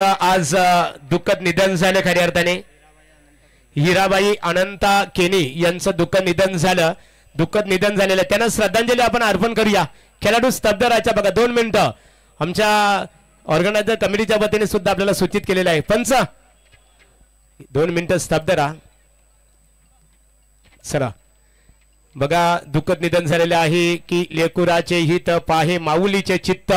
आज दुःखद निधन झालं खऱ्या अर्थाने। हिराबाई अनंता केनी यांचं दुःखद निधन झालं। दुःखद निधन झालेलं त्यांना श्रद्धांजली आपण अर्पण करूया। खेळाडू स्तब्ध राहायचा बघा 2 मिनिटं आमच्या ऑर्गनायझर कमिटीच्या वतीने सुद्धा आपल्याला सूचित केलेलं आहे। पंच 2 मिनिटं स्तब्ध राहा। चला बघा दुःखद निधन झालेले आहे की लेकुराचे हित पाहे माऊलीचे चित्त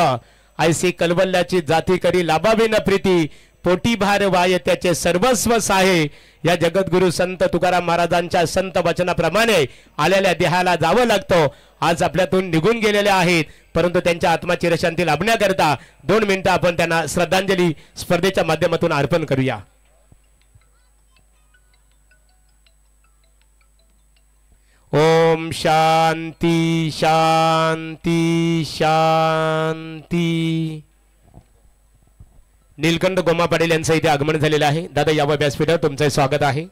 ऐसे कलवल्याची जाती करी लाभावे न प्रीती पोटी भार वाय त्याचे सर्वस्व साहे। या जगद्गुरु संत तुकाराम महाराजांच्या संत वचनाप्रमाणे आलेल्या देहाला जावं लागतो। आज आपल्यातून निघून गेलेले आहेत परंतु त्यांच्या आत्माची शांती लाभण्याकरता 2 मिनिटं आपण त्यांना श्रद्धांजली स्पर्धेच्या माध्यमातून अर्पण करूया। ओम शांती शांती शांती। नीलकंठ गोमा पाटील यांचं इथे आगमन झालेलं आहे। दादा यावं व्यासपीठावर तुमचं स्वागत आहे।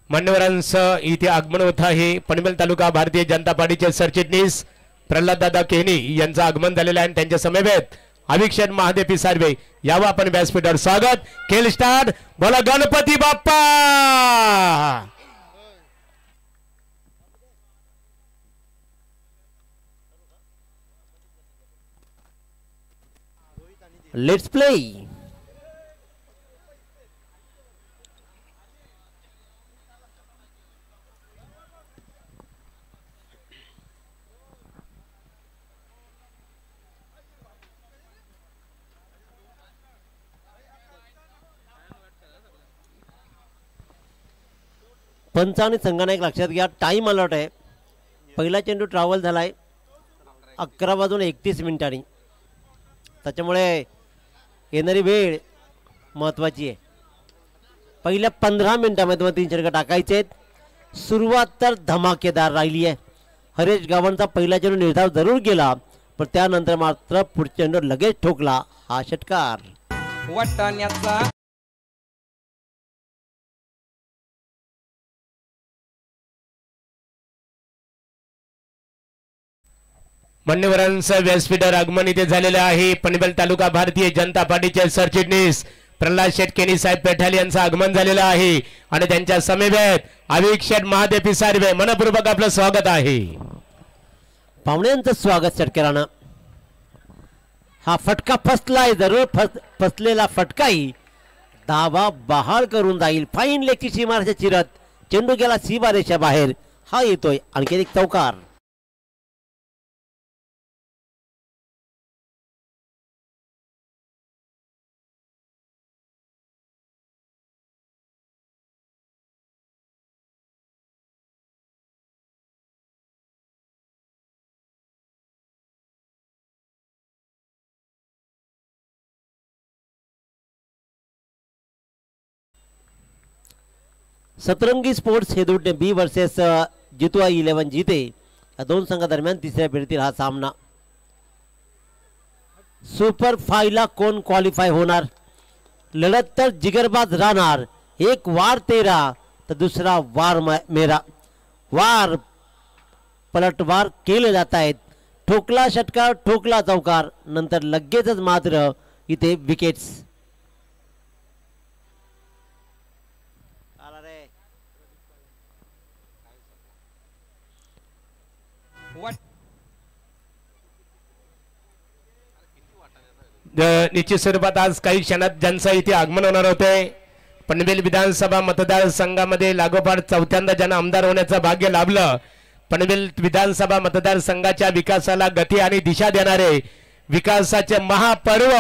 मान्यवरांचं इथे आगमन होत आहे। पनवेल तालुका भारतीय जनता पार्टीचे सरचिटणीस प्रल्हाद दादा केनी यांचं आगमन झालेलं आहे। त्यांच्या समवेत अभिक्षण महादेव पिसारवे यावं आपण व्यासपीठावर स्वागत। खेळ स्टार्ट बोला गणपती बाप्पा। Let's play. पंच आणि संघाने एक लक्षात घ्या टाइम अलॉट आहे। पहिला चेंडू ट्रॅव्हल झालाय 11:31 त्याच्यामुळे येणारी वेळ महत्त्वाची आहे। पहिल्या 15 मिनिटांमध्ये 3 षटकं टाकायचे आहेत। सुरुवात तर धमाकेदार राहिली आहे। हरेश गावांचा पहिला चेंडू निर्धाव जरूर गेला पण त्यानंतर मात्र पुढच्या चेंडू लगेच ठोकला हा षटकार। वाटाण्याचा मान्यवरांचं व्यासपीठावर आगमन इथे झालेलं आहे। पनवेल तालुका भारतीय जनता पार्टीचे सरचिटणीस प्रल्हाद शेठ केनी साहेब पेठाले यांचं आगमन झालेलं आहे आणि त्यांच्या समवेत अभिक्षण महादेव पिसारवे मनपूर्वक आपलं स्वागत आहे। पाहुण्यांचं स्वागत षटकारानं। हा फटका फसलाय जरूर फसलेला फटकाही धावा बहाल करून जाईल। फाईन लेगची सीमारेषा चिरत चेंडू गेला सीमारेषा बाहेर। हा येतोय आणखी एक चौकार। सतरंगी स्पोर्ट्स हेदुटे बी वर्सेस जितुआ 11 जीते या 2 संघादरम्यान तिसऱ्या फेरीतील हा सामना। सुपर 5 ला कोण क्वालिफाय होणार? लढत तर जिगरबाज राहणार। एक वार तेरा तर दुसरा वार मेरा। वार पलटवार केले जात आहेत। ठोकला षटकार ठोकला चौकार नंतर लगेचच मात्र इथे विकेट्स। निश्चित स्वरूपात आज काही क्षणात ज्यांचं इथे आगमन होणार होते पनवेल विधानसभा मतदारसंघामध्ये लागोपाठ 4थ्यांदा ज्यांना आमदार होण्याचं भाग्य लाभलं। पनवेल विधानसभा मतदारसंघाच्या विकासाला गती आणि दिशा देणारे विकासाचे महापर्व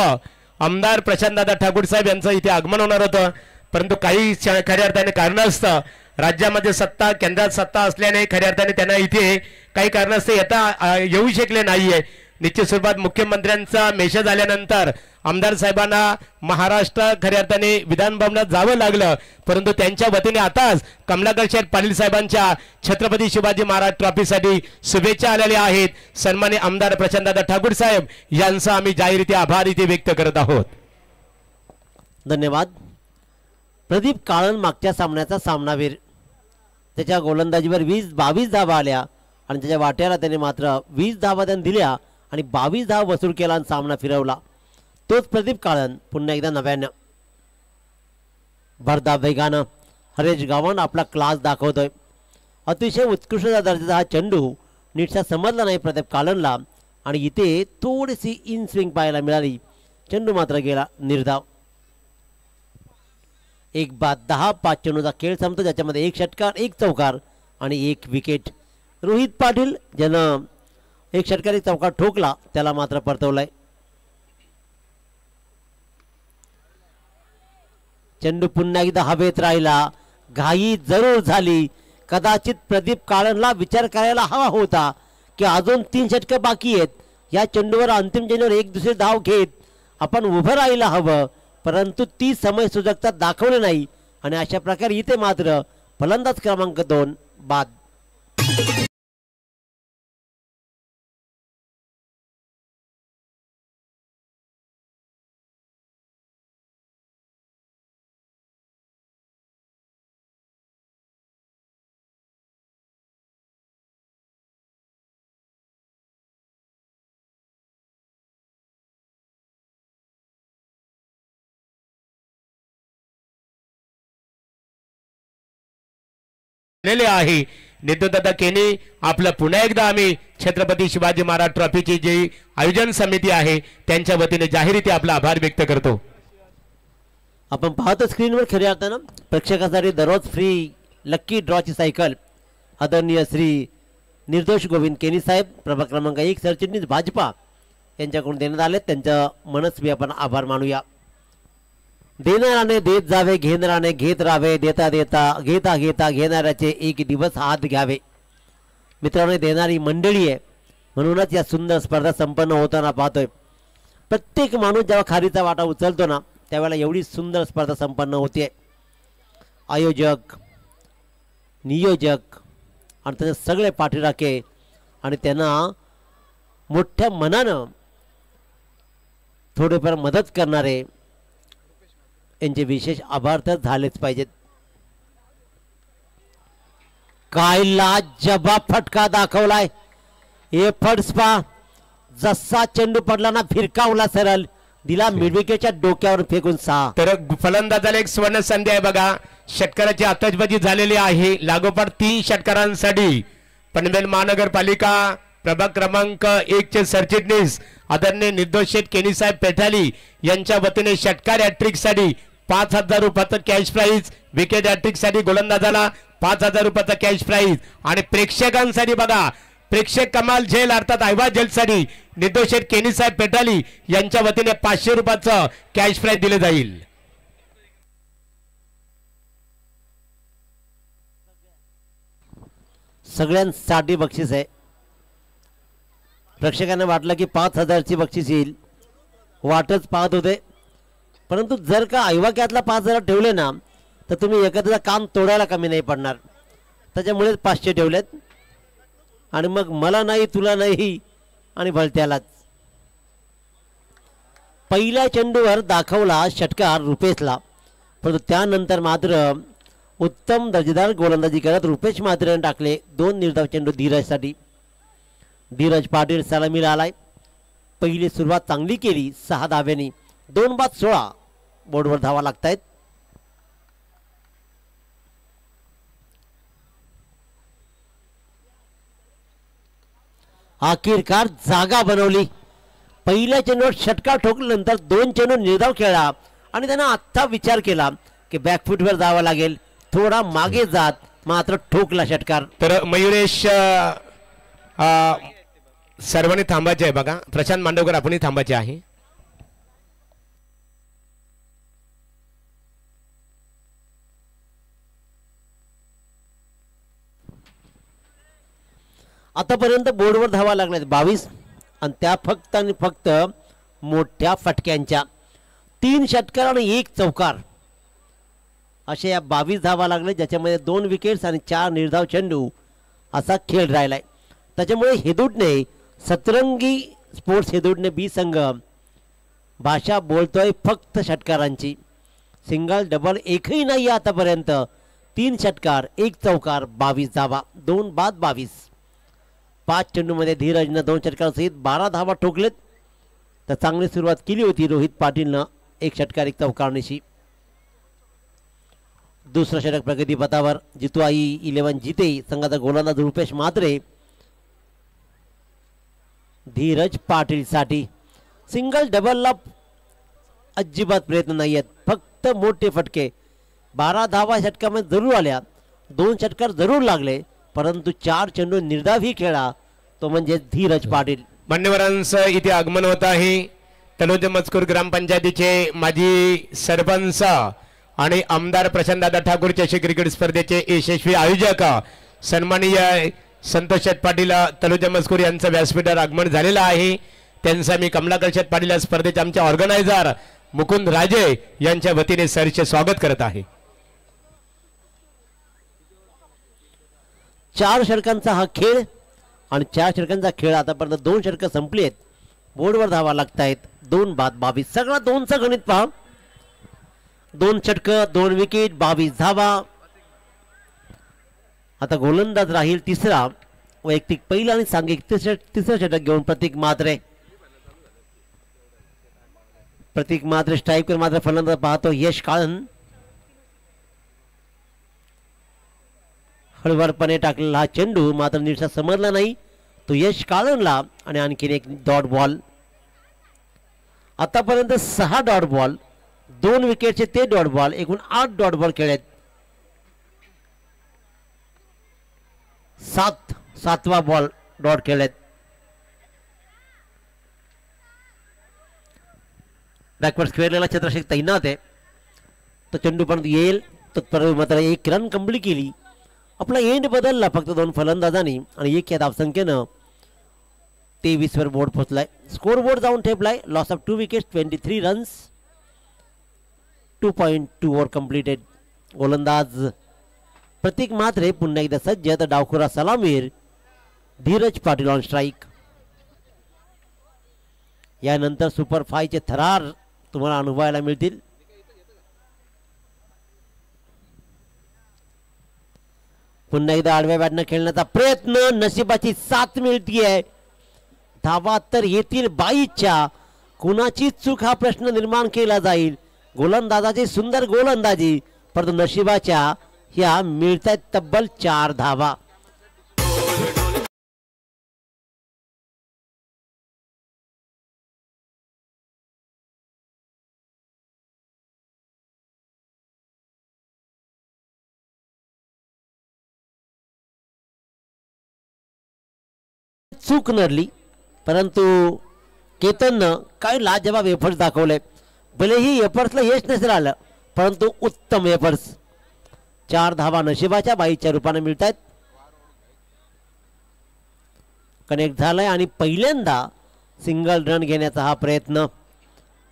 आमदार प्रशांतदादा ठाकूर साहेब यांचं इथे आगमन होणार होतं परंतु काही खऱ्या अर्थाने कारणास्तव राज्यामध्ये सत्ता केंद्रात सत्ता असल्याने खऱ्या अर्थाने त्यांना इथे काही कारणास्तव येऊ शकले नाहीये। निश्चित स्वरूपात मुख्यमंत्र्यांचा मेसेज आल्यानंतर आमदार साहेबांना महाराष्ट्र खऱ्या अर्थाने विधान भवनात जावं लागलं परंतु त्यांच्या वतीने आताच कमलाकर शेठ पाटील साहेबांच्या छत्रपती शिवाजी महाराज ट्रॉफीसाठी शुभेच्छा आलेल्या आहेत। सन्माननीय आमदार प्रशांतदादा ठाकूर साहेब यांचा आम्ही जाहीररित्या आभार इथे व्यक्त करत आहोत। धन्यवाद। प्रदीप काळन मागच्या सामन्याचा सामनावीर. त्याच्या गोलंदाजीवर 20-22 धावा आल्या आणि त्याच्या वाट्याला त्याने मात्र 20 धावा त्याने दिल्या आणि 22 धावा वसूल केला आणि सामना फिरवला. तोच प्रदीप काळन पुन्हा एकदा नव्यानं. भरधाव वेगानं हरेश गावंड आपला क्लास दाखवतोय. अतिशय उत्कृष्ट दर्जाचा हा चेंडू नीटसा समजला नाही प्रदीप काळनला आणि इथे थोडीशी इन स्विंग पाहायला मिळाली. चेंडू मात्र गेला निर्धाव. 1-10 चेंडूचा खेळ संपतो, ज्याच्यामध्ये 1 षटकार 1 चौकार आणि 1 विकेट. रोहित पाटील ज्यानं 1 षटकार 1 चौकार ठोकला त्याला मात्र परतवलाय. चेंडू पुन्हा एकदा हवेत राहिला. घाई जरूर झाली. कदाचित प्रदीप काळनला विचार करायला हवा होता की अजून 3 षटकं बाकी आहेत. या चेंडूवर अंतिम चेंडूवर 1 दुसरी धाव घेत आपण उभं राहायला हवं, परंतु ती समय सुजगता दाखवली नाही आणि अशा प्रकारे इथे मात्र फलंदाज क्रमांक 2 बाद. आहे नित्यूदादा केनी. आपलं पुन्हा एकदा आम्ही छत्रपती शिवाजी महाराज ट्रॉफीची जी आयोजन समिती आहे त्यांच्या वतीने जाहीररीत्या आपला आभार व्यक्त करतो. आपण पाहतो स्क्रीनवर खऱ्या अर्थानं प्रेक्षकांसाठी दररोज फ्री लक्की ड्रॉची सायकल आदरणीय श्री निर्दोष गोविंद केनी साहेब प्रभाग क्रमांक 1 सरचिटणीस भाजपा यांच्याकडून देण्यात आले. त्यांच्या मनस्वी आपण आभार मानूया. देणाराने देत जावे, घेणाराने घेत राहावे, देता देता घेता घेता घेणाऱ्याचे एक दिवस हात घ्यावे. मित्रांनो, देणारी मंडळी आहे म्हणूनच या सुंदर स्पर्धा संपन्न होताना पाहतोय. प्रत्येक माणूस जेव्हा खारीचा वाटा उचलतो ना त्यावेळेला एवढी सुंदर स्पर्धा संपन्न होते. आयोजक, नियोजक आणि त्याचे सगळे पाठीराखे आणि त्यांना मोठ्या मनानं थोडेफार मदत करणारे यांचे विशेष आभार तर झालेच पाहिजेत. काय लाजवाब फटका दाखवलाय. एफर्ट्स पा जसा चेंडू पडला ना फिरकावला सरळ दिला मिडविकेटच्या डोक्यावर फेकून 6. तर फलंदाजाला एक स्वर्ण संधी आहे बघा. षटकाराची आतषबाजी झालेली आहे. लागोपाठ 3 षटकारांसाठी पनवेल महानगरपालिका प्रभाग क्रमांक 1 चे सरचिटणीस आदरणीय निर्दोष शेठ केनी साहेब पेठाली यांच्या वतीने षटकार हॅट्रिक साठी 5,000 रुपयाचं कॅश प्राइज, विकेट हॅट्रिक साठी गोलंदाजाला 5,000 रुपयाचा कॅश प्राइज आणि प्रेक्षकांसाठी बघा प्रेक्षक कमाल झेल अर्थात आयवा झेलसाठी निर्दोष शेठ केनी साहेब पेठाली यांच्या वतीने 500 रुपयाचं कॅश प्राइज दिले जाईल. सगळ्यांसाठी बक्षीस आहे. प्रेक्षकांना वाटलं की 5,000ची बक्षीस येईल, वाटच पाहत होते. परंतु जर का ऐवाक्यातला 5,000 ठेवले ना तर तुम्ही एखाद्याचं काम तोडायला कमी नाही पडणार. त्याच्यामुळेच 500 ठेवलेत आणि मग मला नाही तुला नाही आणि भलत्यालाच. पहिल्या चेंडूवर दाखवला षटकार रुपेशला, परंतु त्यानंतर मात्र उत्तम दर्जेदार गोलंदाजी करत रुपेश मात्रेने टाकले 2 निर्धाव चेंडू धीरजसाठी. धीरज पाटील सलामीला आलाय. पहिली सुरुवात चांगली केली 6 धाव्यांनी. 2 बाद 16 बोर्डवर धावा लागतायत. अखेरकार जागा बनवली. पहिल्या चेंडूवर षटकार ठोकल्यानंतर 2 चेंडू निर्धाव खेळला आणि त्यानं आत्ता विचार केला की बॅकफुटवर जावं लागेल, थोडा मागे जात मात्र ठोकला षटकार. तर मयुरेश सर्वांनी थांबायचे आहे बघा. प्रशांत मांडवकर आपणही थांबायचे आहे. आतापर्यंत बोर्डवर धावा लागल्यात 22 आणि त्या फक्त आणि फक्त मोठ्या फटक्यांच्या. 3 षटकार आणि 1 चौकार अशा या 22 धावा लागले, ज्याच्यामध्ये 2 विकेट्स आणि 4 निर्धाव चेंडू असा खेळ राहिलाय. त्याच्यामुळे हेदूटने सतरंगी स्पोर्ट्स हेदूटने बी संघ भाषा बोलतोय फक्त षटकारांची. सिंगल डबल एकही नाही आतापर्यंत. 3 षटकार 1 चौकार 22 धावा 2 बाद 22. 5 चेंडूमध्ये धीरजनं 2 षटकार सहित 12 धावा ठोकलेत. तर चांगली सुरुवात केली होती रोहित पाटीलनं 1 षटकार 1 चौकारनिशी. दुसरं षटक प्रगतीपथावर. जितूआई 11 जिते संघाचा गोलंदाज रुपेश म्हात्रे धीरज पाटीलसाठी. सिंगल डबलला अजिबात प्रयत्न नाही आहेत, फक्त मोठे फटके. 12 धावा षटकामध्ये जरूर आल्या, 2 षटकार जरूर लागले, परंतु 4 चेंडू निर्धावही खेळा तो म्हणजे धीरज पाटील. मान्यवरांचं इथे आगमन होत आहे. तलोद मजकूर ग्रामपंचायतीचे माजी सरपंच आणि आमदार प्रशांतदादा ठाकूर चषक क्रिकेट स्पर्धेचे यशस्वी आयोजक सन्माननीय संतोष शेठ पाटील तलोद मजकूर यांचं व्यासपीठावर आगमन झालेलं आहे. त्यांचा मी कमलाकर शेठ पाटील या स्पर्धेचे आमचे ऑर्गनायझर मुकुंद राजे यांच्या वतीने सरचे स्वागत करत आहे. 4 षटकांचा हा खेळ आणि 4 षटकांचा खेळ आतापर्यंत 2 षटकं संपली आहेत. बोर्डवर धावा लागत आहेत. 2 बाद 22. सगळा 2चं गणित पहा. 2 षटकं 2 विकेट 22 धावा. आता गोलंदाज राहील तिसरा वैयक्तिक पहिला आणि सांघिक तिसरं षटक घेऊन प्रतीक म्हात्रे. प्रतीक म्हात्रे स्ट्राईकवर मात्र फलंदाज पाहतो यश काळन. हळवरपणे टाकलेला हा चेंडू मात्र नीटसा समजला नाही तो यश काळनला आणि आणखीन एक डॉट बॉल. आतापर्यंत 6 डॉट बॉल, 2 विकेटचे ते डॉट बॉल, एकूण 8 डॉट बॉल खेळलेत. 7वा बॉल डॉट खेळलेत. बॅकवर्ड खेळलेला चंद्रशेखर तैनात आहे. तो चेंडू पर्यंत येईल तत्पर मात्र 1 रन कंप्लीट केली. आपला एंड बदलला फक्त 2 फलंदाजांनी आणि 1 या धावसंख्येनं 23 वर बोर्ड पोहोचलाय. स्कोर बोर्ड जाऊन ठेपलाय. Loss of 2 wickets 23 runs 2.2 over completed. गोलंदाज प्रतीक म्हात्रे पुन्हा एकदा सज्ज. तर डावखुरा सलामीर धीरज पाटील ऑन स्ट्राईक. यानंतर सुपर 5 चे थरार तुम्हाला अनुभवायला मिळतील. पुन्हा एकदा आडव्या बॅटनं खेळण्याचा प्रयत्न. नशिबाची साथ मिळतीये. धावा तर येतील 22च्या. कुणाची चूक हा प्रश्न निर्माण केला जाईल. गोलंदाजाची सुंदर गोलंदाजी, परंतु नशिबाच्या ह्या मिळतात तब्बल 4 धावा. चूक नरली, परंतु केतननं काय लाजवाब एफर्ट्स दाखवले. भलेही एफर्ट्सला यश नसेल आलं, परंतु उत्तम एफर्ट्स. 4 धावा नशिबाच्या 22च्या रूपाने मिळत आहेत. कनेक्ट झालाय आणि पहिल्यांदा सिंगल रन घेण्याचा हा प्रयत्न.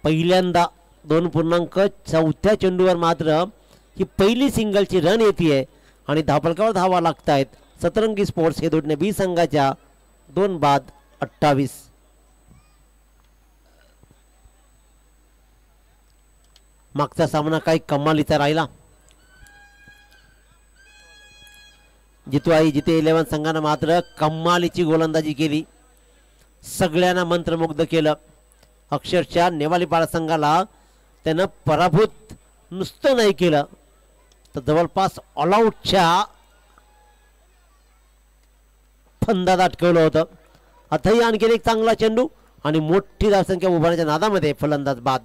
पहिल्यांदा 2.4 चेंडूवर मात्र ही पहिली सिंगलची रन येते आणि धावफलकावर धावा लागत आहेत. सतरंगी स्पोर्ट्स हे दोडणे बी संघाच्या 2 बाद 28. मागचा सामना काही कमालीचा राहिला. जितूआई जिते 11 संघानं मात्र कमालीची गोलंदाजी केली. सगळ्यांना मंत्रमुग्ध केलं. अक्षरशः नेवालीपाडा संघाला त्यानं पराभूत नुसतं नाही केलं, तर जवळपास ऑलआउटच्या फंदात अटकवलं होतं. आताही आणखीन एक चांगला चेंडू आणि मोठी धावसंख्या उभारण्याच्या नादामध्ये फलंदाज बाद.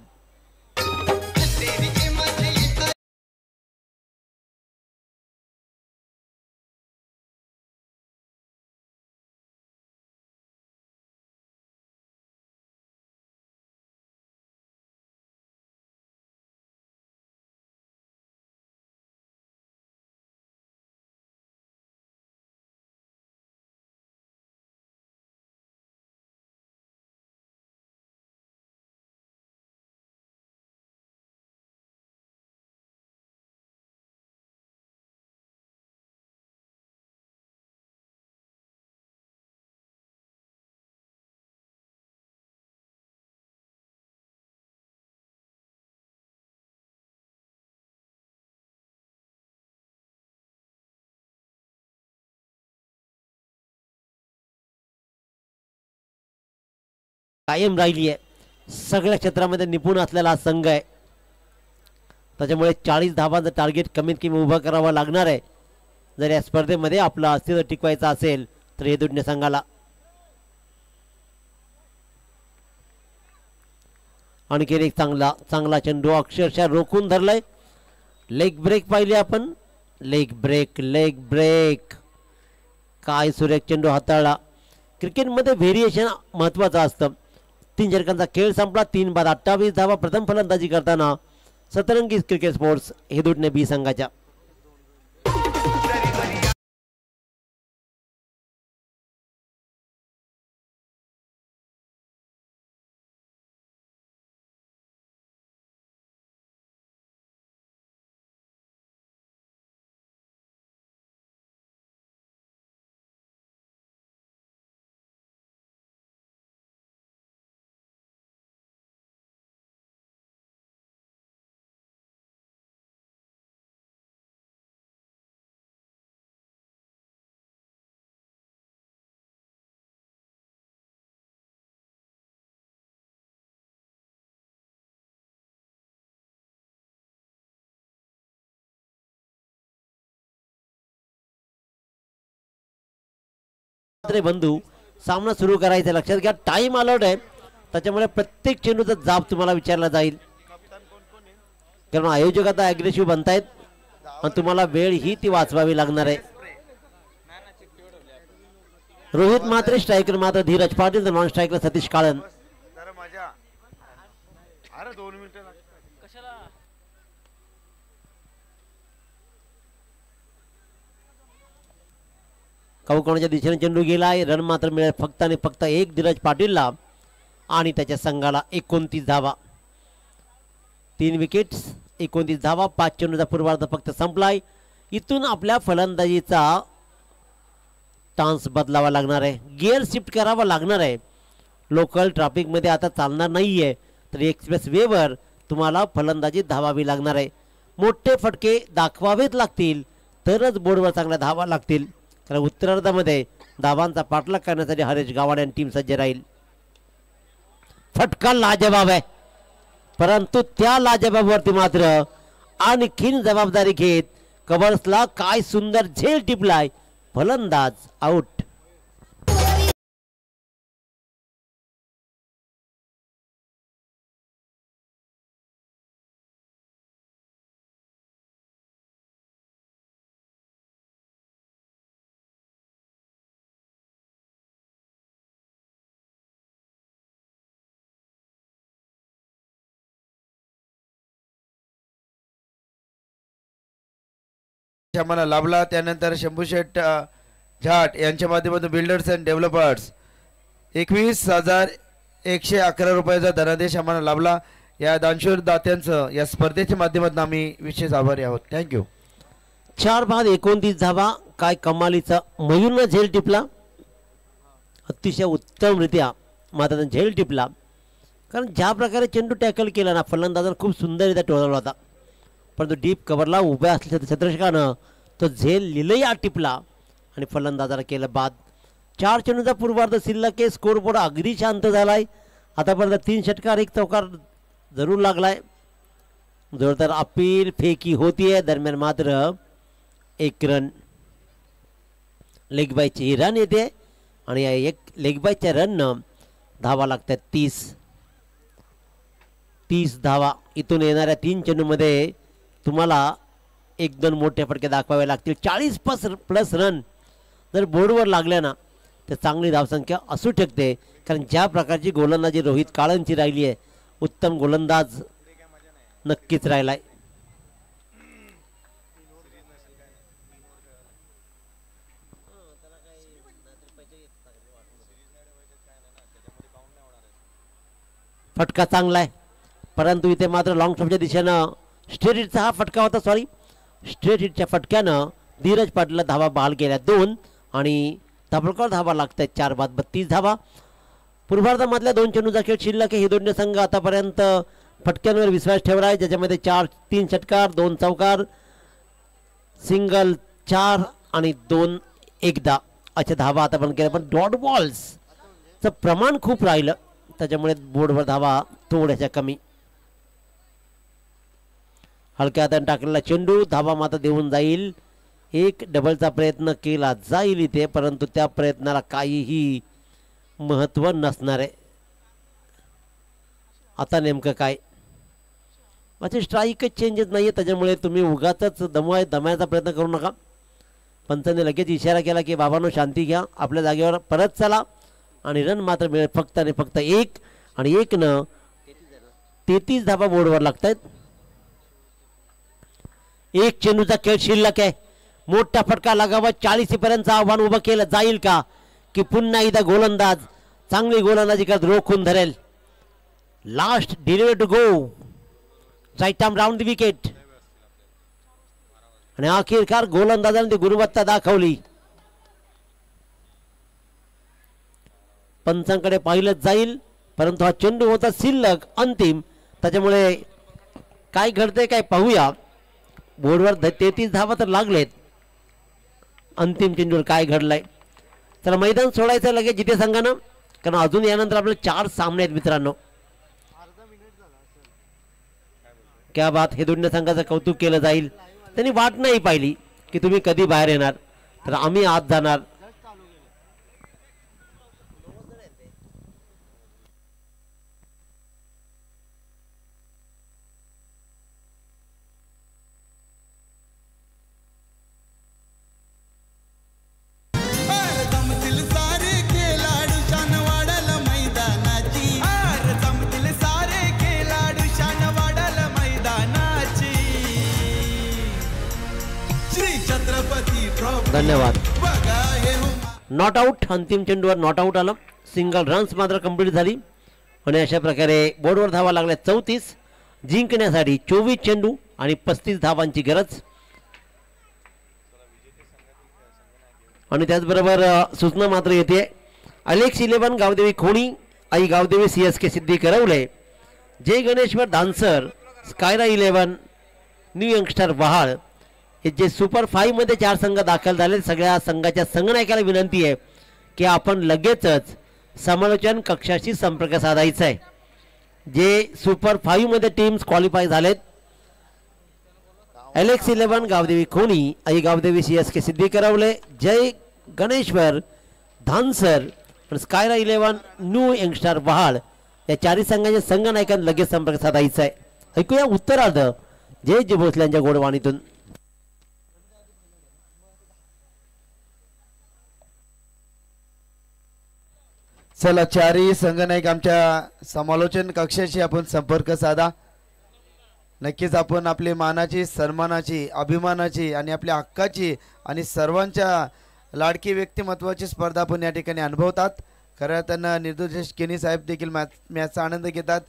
कायम राहिली आहे. सगळ्या क्षेत्रामध्ये निपुण असलेला हा संघ आहे. त्याच्यामुळे 40 धावांचं टार्गेट कमीत कमी उभं करावं लागणार आहे जर या स्पर्धेमध्ये आपलं अस्तित्व टिकवायचं असेल तर हे दुड्णे संघाला. आणखीन एक चांगला चेंडू अक्षरशः रोखून धरलाय. लेग ब्रेक पाहिले आपण. लेग ब्रेक काय सुरेख चेंडू हाताळला. क्रिकेटमध्ये व्हेरिएशन महत्त्वाचं असतं. 3 षटकांचा खेळ संपला. 3 बाद 28 धावा. प्रथम फलंदाजी करताना सतरंगी क्रिकेट स्पोर्ट्स हे दुड्णे बी संघाच्या. बंधू सामना सुरू करायचा. लक्षात घ्या टाइम अलाउड आहे. त्याच्यामुळे प्रत्येक चेंडूचा जाब तुम्हाला विचारला जाईल. कारण आयोजक आता अग्रेसिव्ह बनतायत आणि तुम्हाला वेळ ही ती वाचवावी लागणार आहे. रोहित मात्रे स्ट्रायकर मात्र धीरज पाटील तर नॉन स्ट्रायकर सतीश काळन. कवकोणाच्या दिशेने चेंडू गेलाय. रन मात्र मिळेल फक्त आणि फक्त एक धीरज पाटीलला आणि त्याच्या संघाला 29 धावा. 3 विकेट्स 29 धावा. 5 चेंडूचा पूर्वार्ध फक्त संपलाय. इथून आपल्या फलंदाजीचा टान्स बदलावा लागणार आहे. गिअर शिफ्ट करावा लागणार आहे. लोकल ट्रॅफिकमध्ये आता चालणार नाहीये तर एक्सप्रेस वेवर तुम्हाला फलंदाजी धावावी लागणार आहे. मोठे फटके दाखवावेच लागतील तरच बोर्डवर चांगल्या धावा लागतील. कारण उत्तरार्धामध्ये धावांचा पाठलाग करण्यासाठी हरेश गावाडे आणि टीम सज्ज राहील. फटका लाजवाब आहे परंतु त्या लाजवाबवरती मात्र आणखीन जबाबदारी घेत कव्हर्सला काय सुंदर झेल टिपलाय. फलंदाज आउट. आम्हाला लाभला. त्यानंतर शंभूशेठ झाट यांच्या माध्यमातून बिल्डर्स अँड डेव्हलपर्स 21,111 रुपयाचा धनादेश आम्हाला लाभला. या दानशूर दात्यांचं या स्पर्धेच्या माध्यमातून आम्ही विशेष आभारी आहोत. थँक्यू. 4 बाद 29 धावा. काय कमालीचा मयूरनं झेल टिपला. अतिशय उत्तमरित्या मात्र झेल टिपला. कारण ज्या प्रकारे चेंडू टॅकल केला ना फलंदाजानं खूप सुंदररित्या टोळवला होता. परंतु डीप कव्हरला उभ्या असलेल्या क्षेत्ररक्षकानं तो झेल लिलया टिपला आणि फलंदाजाला केलं बाद. 4 चेंडूचा पूर्वार्ध शिल्लक आहे. स्कोरबोर्ड अगदी शांत झालाय. आतापर्यंत 3 षटकार 1 चौकार जरूर लागलाय. जोरदार अपील फेकी होतीये. दरम्यान मात्र 1 रन लेगबायची रन येते आणि या 1 लेगबायच्या रननं धावा लागतात 30 धावा. इथून येणाऱ्या 3 चेंडूमध्ये तुम्हाला 1-2 मोठे फटके दाखवावे लागतील. 40+ रन जर बोर्डवर लागल्या ना तर चांगली धावसंख्या असू शकते. कारण ज्या प्रकारची गोलंदाजी रोहित काळनची राहिली आहे उत्तम गोलंदाज नक्कीच राहिलाय. फटका चांगला आहे परंतु इथे मात्र लॉंग स्टॉपच्या दिशेनं स्ट्रेट हिटचा हा फटका होता. स्ट्रेट हिटच्या फटक्यानं धीरज पाटीलला धावा बहाल केल्या 2 आणि ताबडतोब धावा लागतात. 4 बाद 32 धावा. पूर्वार्धामधल्या 2 चेंडूचा खेळ शिल्लक आहे. हे दोन्ही संघ आतापर्यंत फटक्यांवर विश्वास ठेवला आहे ज्याच्यामध्ये 3 षटकार 2 चौकार सिंगल 4 आणि 2 एकदा अशा धावा आतापर्यंत केल्या. पण डॉट बॉल्सचं प्रमाण खूप राहिलं. त्याच्यामुळे बोर्डवर धावा थोड्याशा कमी. हलक्या हाताने टाकलेला चेंडू धावा मात्र देऊन जाईल. एक डबलचा प्रयत्न केला जाईल इथे, परंतु त्या प्रयत्नाला काहीही महत्त्व नसणार आहे. आता नेमकं काय, माझी स्ट्राईकच चेंजेस नाही आहे, त्याच्यामुळे तुम्ही उगाच दमायचा प्रयत्न करू नका. पंचांनी लगेच इशारा केला की बाबांनो शांती घ्या, आपल्या जागेवर परत चला. आणि रन मात्र मिळेल फक्त आणि फक्त 1. आणि 1 33 धाबा बोर्डवर लागत आहेत. एक चेंडूचा खेळ शिल्लक आहे. मोठा फटका लागावा, 40 पर्यंत आव्हान उभं केलं जाईल का, की पुन्हा एकदा गोलंदाज चांगली गोलंदाजी करत रोखून धरेल. Last delivery to go, right arm round the wicket. आणि अखेरकार गोलंदाजाने ती गुणवत्ता दाखवली. पंचांकडे पाहिलं जाईल, परंतु हा चेंडू होता शिल्लक अंतिम, त्याच्यामुळे काय घडतंय काय पाहूया. बोर्डवर 33 धावा तर लागलेत. अंतिम चेंडूवर काय घडलंय. चला मैदान सोडायचं लगेच जिथे संघानं, कारण अजून यानंतर आपले 4 सामने आहेत मित्रांनो. क्या बात, हे दोन्ही संघाचं कौतुक केलं जाईल. त्यांनी वाट नाही पाहिली की तुम्ही कधी बाहेर येणार, तर आम्ही आत जाणार. धन्यवाद. नॉट आउट, अंतिम चेंडूवर नॉट आउट आलं. सिंगल रन्स मात्र कंप्लीट झाली. आणि अशा प्रकारे बोर्डवर धावा लागल्या 34. जिंकण्यासाठी 24 चेंडू आणि 35 धावांची गरज. आणि त्याचबरोबर सूचना मात्र येते, अलेक्स 11 गावदेवी खोणी, आई गावदेवी CSK सिद्धी करवले, जय गणेश्वर धानसर, स्कायरा 11 न्यू यंगस्टर वहाळ. हे जे सुपर 5 मध्ये 4 संघ दाखल झाले, सगळ्या संघाच्या संगनायकाला विनंती आहे की आपण लगेचच समालोचन कक्षाशी संपर्क साधायचा आहे. जे सुपर 5 मध्ये टीम्स क्वालिफाय झालेत, अलेक्स 11 गावदेवी खोणी, आई गावदेवी CSK सिद्धी करवले, जय गणेश्वर धानसर, स्कायरा 11 न्यू यंगस्टर वहाळ, या 4 संघाच्या संघनायकांना लगेच संपर्क साधायचा आहे. ऐकूया उत्तरार्ध जय भोसले यांच्या गोडवाणीतून. चला, 4ही संघनायक आमच्या समालोचन कक्षाशी आपण संपर्क साधा. नक्कीच आपण आपली मानाची, सन्मानाची, अभिमानाची आणि आपल्या हक्काची आणि सर्वांच्या लाडकी व्यक्तिमत्वाची स्पर्धा आपण या ठिकाणी अनुभवतात. खरं त्यांना निर्देश केनी साहेब देखील मॅचचा आनंद घेतात.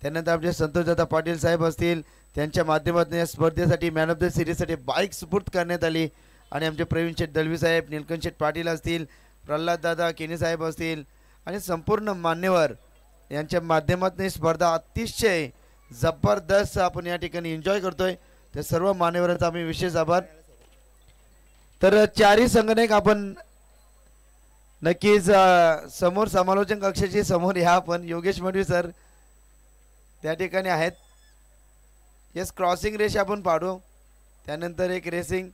त्यानंतर आपले संतोषदादा पाटील साहेब असतील, त्यांच्या माध्यमातून या स्पर्धेसाठी मॅन ऑफ द सिरीजसाठी बाईक सुपूर्द करण्यात आली. आणि आमचे प्रवीण शेठ दलवी साहेब, नीलकंठ शेठ पाटील असतील, प्रल्हाद दादा केनी साहेब असतील आणि संपूर्ण मान्यवर यांच्या माध्यमातून ही स्पर्धा अतिशय जबरदस्त आपण या ठिकाणी एन्जॉय करतोय. त्या सर्व मान्यवरांचा आम्ही विशेष आभार. तर 4ही संघनायक आपण नक्कीच समोर समालोचन कक्षाची समोर या. आपण योगेश मडवी सर त्या ठिकाणी आहेत. येस, क्रॉसिंग रेष आपण पाडू, त्यानंतर एक रेसिंग.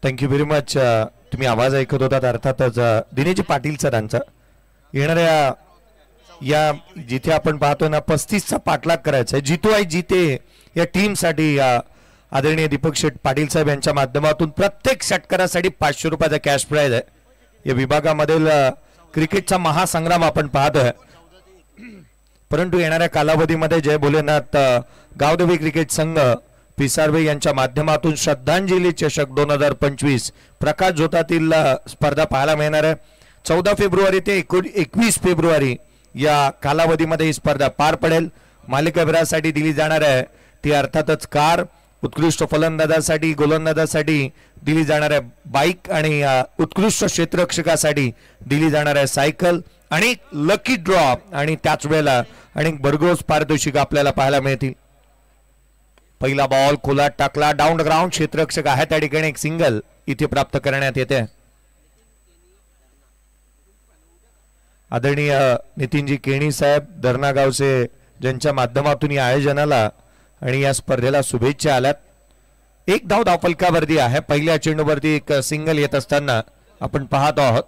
Thank you very much. तुम्ही आवाज ऐकत होतात अर्थातच दिनेजी पाटील सरांचा. येणाऱ्या या जिथे आपण पाहतो ना 35चा पाठलाग करायचा आहे, जितो आहे जिते या टीमसाठी आदरणीय दीपक शेठ पाटील साहेब यांच्या माध्यमातून प्रत्येक षटकारासाठी 500 रुपयाचा कॅश प्राइज आहे. या विभागामधील क्रिकेटचा महासंग्राम आपण पाहतोय. परंतु येणाऱ्या कालावधीमध्ये जय भोलेनाथ गावदेवी क्रिकेट संघ पिसारवे यांच्या माध्यमातून श्रद्धांजली चषक 2025 प्रकाश झोतातील स्पर्धा पाहायला मिळणार आहे. 14 फेब्रुवारी ते 21 फेब्रुवारी या कालावधीमध्ये ही स्पर्धा पार पडेल. मालिकावीरासाठी दिली जाणार आहे ती अर्थातच कार, उत्कृष्ट फलंदाजासाठी, गोलंदाजासाठी दिली जाणार आहे बाईक आणि उत्कृष्ट क्षेत्ररक्षकासाठी दिली जाणार आहे सायकल आणि लकी ड्रॉ आणि त्याच वेळेला आणि भरघोस पारितोषिक आपल्याला पाहायला मिळतील. पहिला बॉल खोलात टाकला, डाऊन ग्राउंड, क्षेत्ररक्षक आहे त्या ठिकाणी एक सिंगल इथे प्राप्त करण्यात येते. आदरणीय नितीनजी केणी साहेब धरणा गावचे, ज्यांच्या माध्यमातून या आयोजनाला आणि या स्पर्धेला शुभेच्छा आल्यात. एक धाव धावफलकावरती आहे. पहिल्या चेंडूवरती एक सिंगल येत असताना आपण पाहत आहोत.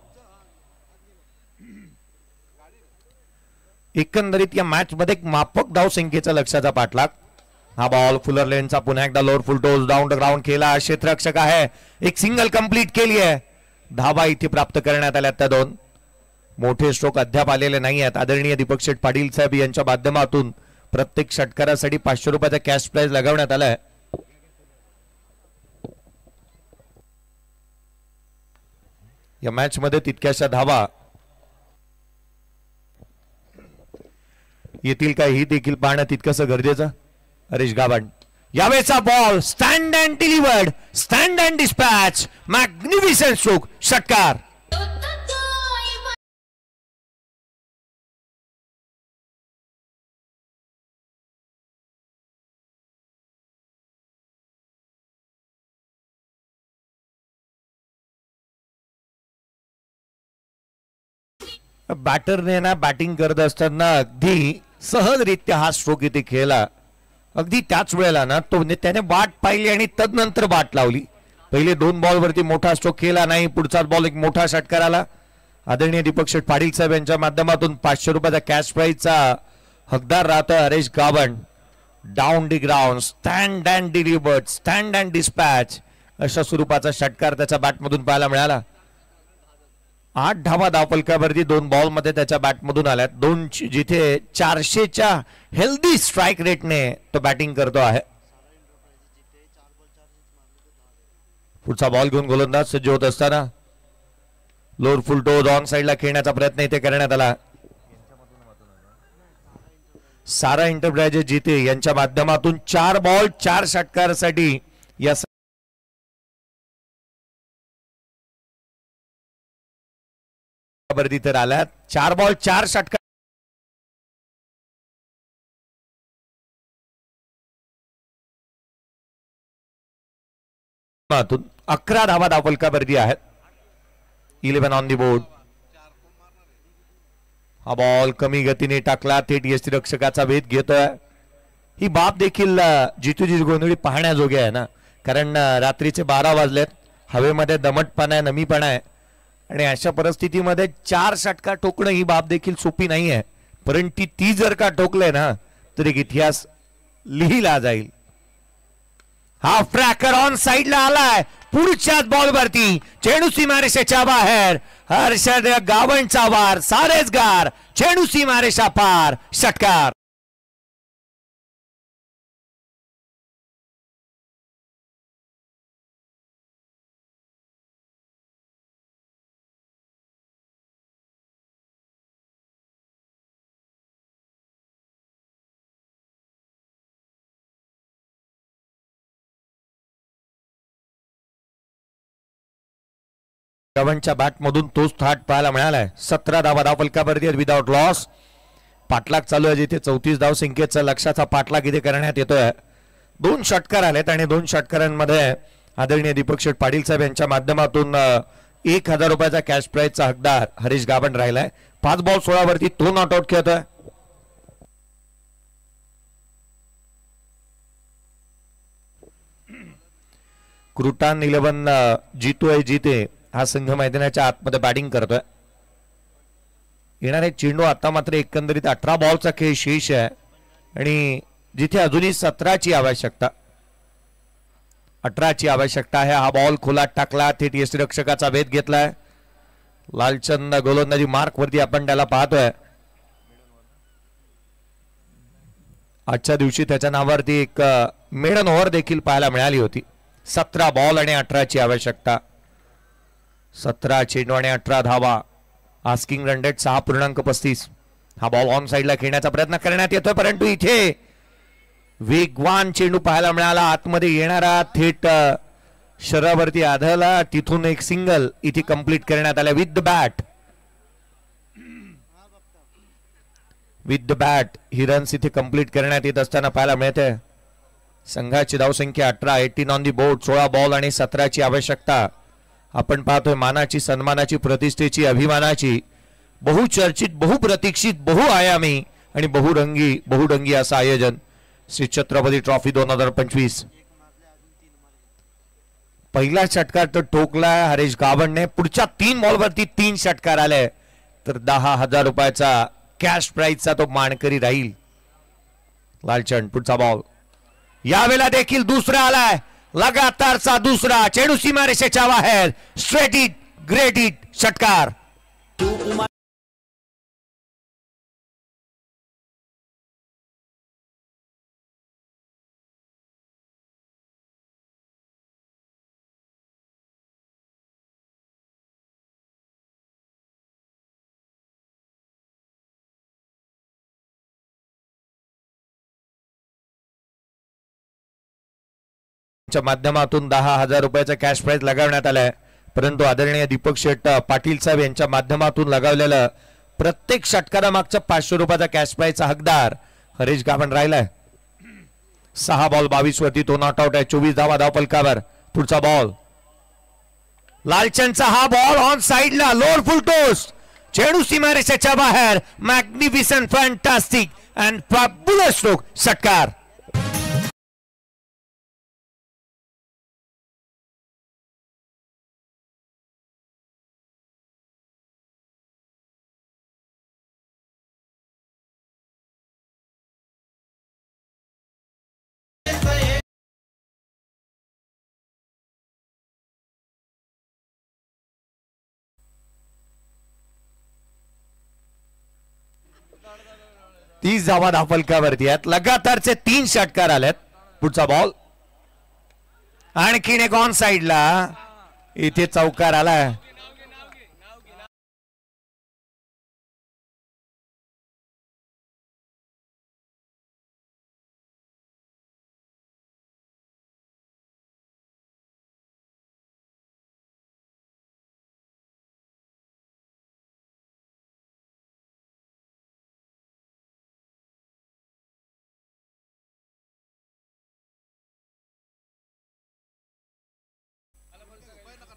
एकंदरीत या मॅच मध्ये एक माफक धाव संख्येचा लक्षाचा पाठलाग. हा बॉल फुलर लेनचा पुन्हा एकदा lower full toss down the ground केला, क्षेत्ररक्षक आहे, एक सिंगल कंप्लीट केली आहे. धावा इथे प्राप्त करण्यात आल्या त्या दोन. मोठे स्ट्रोक अद्याप आलेले नाही आहेत. आदरणीय दीपक शेठ पाटील साहेब यांच्या माध्यमातून प्रत्येक षटकारासाठी 500 रुपयाचा कॅश प्राइज लगावण्यात आलाय. या मॅच मध्ये तितक्याशा धावा येतील का ही देखील पाहणं तितकंसं गरजेचं. हरीश गावंड, यावेळेचा ball stand and delivered, stand and dispatch, magnificent stroke, षटकार. बॅटरने ना बॅटिंग करत असताना अगदी सहजरित्या हा स्ट्रोक इथे खेळला. अगदी त्याच वेळेला ना तो त्याने वाट पाहिली आणि तदनंतर वाट लावली. पहिले 2 बॉलवरती मोठा स्ट्रोक केला नाही, पुढचाच बॉल एक मोठा षटकार आला. आदरणीय दीपक शेठ पाटील साहेब यांच्या माध्यमातून 500 रुपयाचा कॅश प्राइजचा हकदार राहतोय Harish Gawand. Down the ground, stand and delivered, stand and dispatch अशा स्वरूपाचा षटकार त्याच्या बॅटमधून पाहायला मिळाला. 8 धावा धावफलकावरती 2 बॉल मध्ये त्याच्या बॅटमधून आल्यात. 2 जिथे 400च्या हेल्दी स्ट्राईक रेटने तो बॅटिंग करतो आहे. पुढचा बॉल घेऊन गोलंदाज सज्ज होत असताना लोअर फुल टोज ऑन साइडला खेळण्याचा प्रयत्न इथे करण्यात आला. सारा एंटरप्राइजेस जिथे यांच्या माध्यमातून 4 बॉल 4 षटकारासाठी या तर आल्यात. 4 बॉल 4 षटकार 11 धावा धावफलकावरती आहेत. 11 ऑन दी बोर्ड. हा बॉल कमी गतीने टाकला, थेट यष्टीरक्षकाचा वेध घेतोय. ही बाब देखील जितूजी गोंधळी पाहण्याजोगी आहे ना, कारण रात्रीचे 12 वाजलेत, हवेमध्ये दमटपणा आहे, नमीपणा आहे आणि अशा परिस्थितीमध्ये 4 षटकार ठोकणं ही बाब देखील सोपी नाही आहे. परंतु ती जर का ठोकले ना तर एक इतिहास लिहिला जाईल. हा फ्रॅकर ऑन साइडला आलाय. पुढच्याच बॉलवरती चेंडू सीमारेषेच्या बाहेर. हर्षद गावंडचा वार, सारेच गार, चेंडू सीमारेषा पार, षटकार. गावंडच्या बॅटमधून तोच थाट पाहायला मिळालाय. 17 धावा धावफलकावरती विदाउट लॉस. पाठलाग चालू आहे जिथे 34 धाव संख्येचा लक्षाचा पाठलाग इथे करण्यात येतोय. 2 षटकार आलेत आणि 2 षटकारांमध्ये आदरणीय दीपक शेठ पाटील साहेब यांच्या माध्यमातून 1000 रुपयाचा कॅश प्राइजचा हकदार हरीश गावंड राहिलाय. 5 बॉल 16 वरती तो नॉट आउट खेळतोय. क्रुटान 11 जितोय जिते हा संघ मैदानाच्या आतमध्ये बॅटिंग करतोय. येणारे चेंडू आता मात्र एकंदरीत 18 बॉलचा खेळ शेष आहे आणि जिथे अजूनही 17ची आवश्यकता 18ची आवश्यकता आहे. हा बॉल खोलात टाकला, थेट यष्टीरक्षकाचा वेध घेतलाय. लालचंद गोलंदाजी मार्क वरती आपण त्याला पाहतोय. आजच्या दिवशी त्याच्या नावावरती एक मेडन ओव्हर देखील पाहायला मिळाली होती. 17 बॉल आणि 18ची आवश्यकता. 17 चेंडू आणि 18 धावा. Asking run rate 6.35. हा बॉल ऑन साइडला खेळण्याचा प्रयत्न करण्यात येतोय, परंतु इथे वेगवान चेंडू पाहायला मिळाला. आतमध्ये येणारा थेट शरीरावरती आढळला. तिथून एक सिंगल इथे कंप्लीट करण्यात आला with the bat. With the bat he runs इथे कंप्लीट करण्यात येत असताना पाहायला मिळते. संघाची धावसंख्या 18, 18 ऑन दी बोर्ड, 16 बॉल आणि 17ची आवश्यकता. आपण पाहतोय मानाची, सन्मानाची, प्रतिष्ठेची, अभिमानाची, बहुचर्चित, बहुप्रतीक्षित, बहुआयामी आणि बहुरंगी असं आयोजन श्री छत्रपती ट्रॉफी 2025. पहिला षटकार तर ठोकला हरीश गावंडने. पुढच्या 3 बॉलवरती 3 षटकार आले तर 10,000 रुपयाचा कॅश प्राइजचा तो मानकरी राहील. लालचंद पुढचा बॉल यावेळेला देखील दुसरा आलाय, लगातारचा दुसरा. चेंडू सीमारेषेच्या बाहेर. स्ट्रेट हिट, ग्रेट हिट, षटकार. माध्यमातून 10,000 रुपयाचा कॅश प्राइज लगावण्यात आलाय. परंतु आदरणीय दीपक शेट पाटील साहेब यांच्या माध्यमातून लगावलेलं प्रत्येक षटकारामागच्या 500 रुपयाचा कॅश प्राइजचा हकदार हरीश गावंड राहिलाय. 6 बॉल 22 वरती तो नॉट आउट आहे. 24 धावा धावफलकावर. पुढचा बॉल लालचंदचा हा बॉल ऑन साइडला, लोअर फुल टोस्ट. चेंडू सीमारेषेच्या बाहेर. Magnificent, fantastic and fabulous stroke, षटकार. तीस धावा धावफलकावरती आहेत. लगातारचे 3 षटकार आलेत. पुढचा बॉल आणखीन एक ऑन साइडला. इथे चौकार आलाय.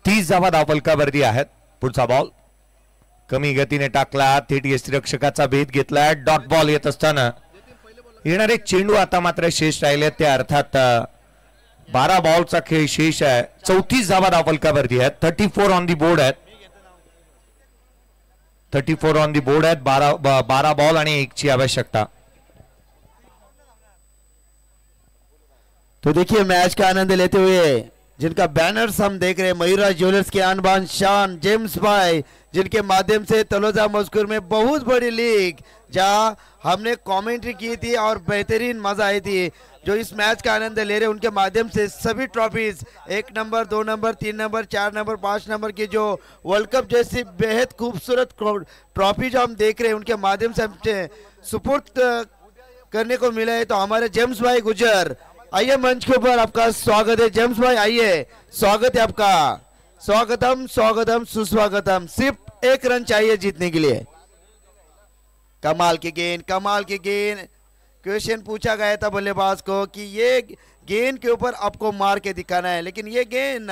तीस धावा धावफलकावरती आहेत. पुढचा बॉल कमी गतीने टाकला. थेट यष्टिरक्षकाचा भेद घेतला. डॉट बॉल येत असताना येणारे चेंडू आता मात्र शेष राहिले. ते अर्थात 12 बॉलचा खेळ शेष आहे. 34 धावा धावफलकावरती आहेत. 34 ऑन दी बोर्ड आहेत. 34 ऑन दी बोर्ड आहेत. 12 बॉल आणि 1 ची आवश्यकता. तो देखिए मैच का आनंद लेते हुए जिनका बैनर्स हम देख रहे हैं, मयूरा ज्वेलर्स के आनबान शान जेम्स भाई, जिनके माध्यम से तलोजा मजकूर में बहुत बड़ी लीग जहां हमने कमेंट्री की थी और बेहतरीन मजा आई थी, जो इस मैच का आनंद ले रहे उनके माध्यम से सभी trophies 1 number 2 number 3 number 4 number 5 number की जो वर्ल्ड कप जैसी बेहद खूबसूरत ट्रॉफी जो हम देख रहे हैं उनके माध्यम से हमसे सुपुर्द करने को मिला है. तो हमारे जेम्स भाई गुजर, आइए मंच के ऊपर, आपका स्वागत है. जेम्स भाई आइए, स्वागत है आपका. स्वागतम स्वागतम सुस्वागतम. सिर्फ 1 रन चाहिए जीतने के लिए. कमाल की गेंद, कमाल की गेंद. क्वेश्चन पूछा गया था बल्लेबाज को कि ये गेंद के ऊपर आपको मार के दिखाना है, लेकिन ये गेंद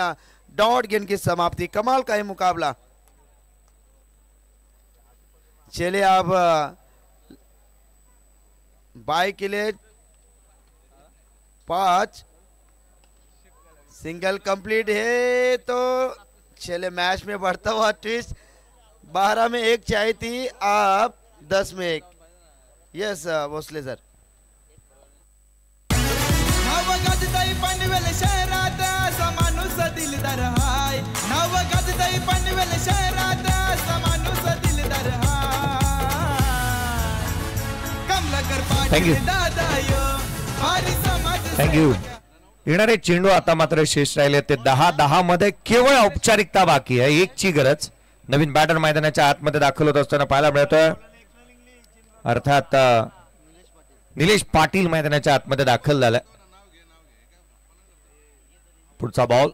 डॉट गेंद की समाप्ति. कमाल का है मुकाबला. चलिए अब बाई के लिए 5 सिंगल कंप्लीट है. तो चले मैच में बढ़ता हुआ ट्विस्ट. 12 में 1 चाहिए थी, आप 10 में 1. Yes Bhosale sir. पनवेल शहरात समानुस दिलदार हाय. नवगतदाई पनवेल शहरात समानुस दिलदार हाय. कमलाकर पाटील दादायो भारी समाज. थँक्यू. येणारे चेंडू आता मात्र शेष राहिले. ते 10-10 मध्ये केवळ औपचारिकता बाकी आहे. 1 ची गरज. नवीन बॅटर मैदानाच्या आतमध्ये दाखल होत असताना पाहायला मिळतोय. अर्थात निलेश पाटील मैदानाच्या आतमध्ये दाखल झालाय. पुढचा बॉल.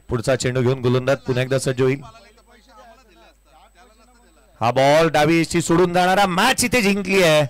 पुढचा चेंडू घेऊन गोलंदाज पुन्हा एकदा सज्ज होईल. हा बॉल डावी सोडून जाणारा. मॅच इथे जिंकली आहे.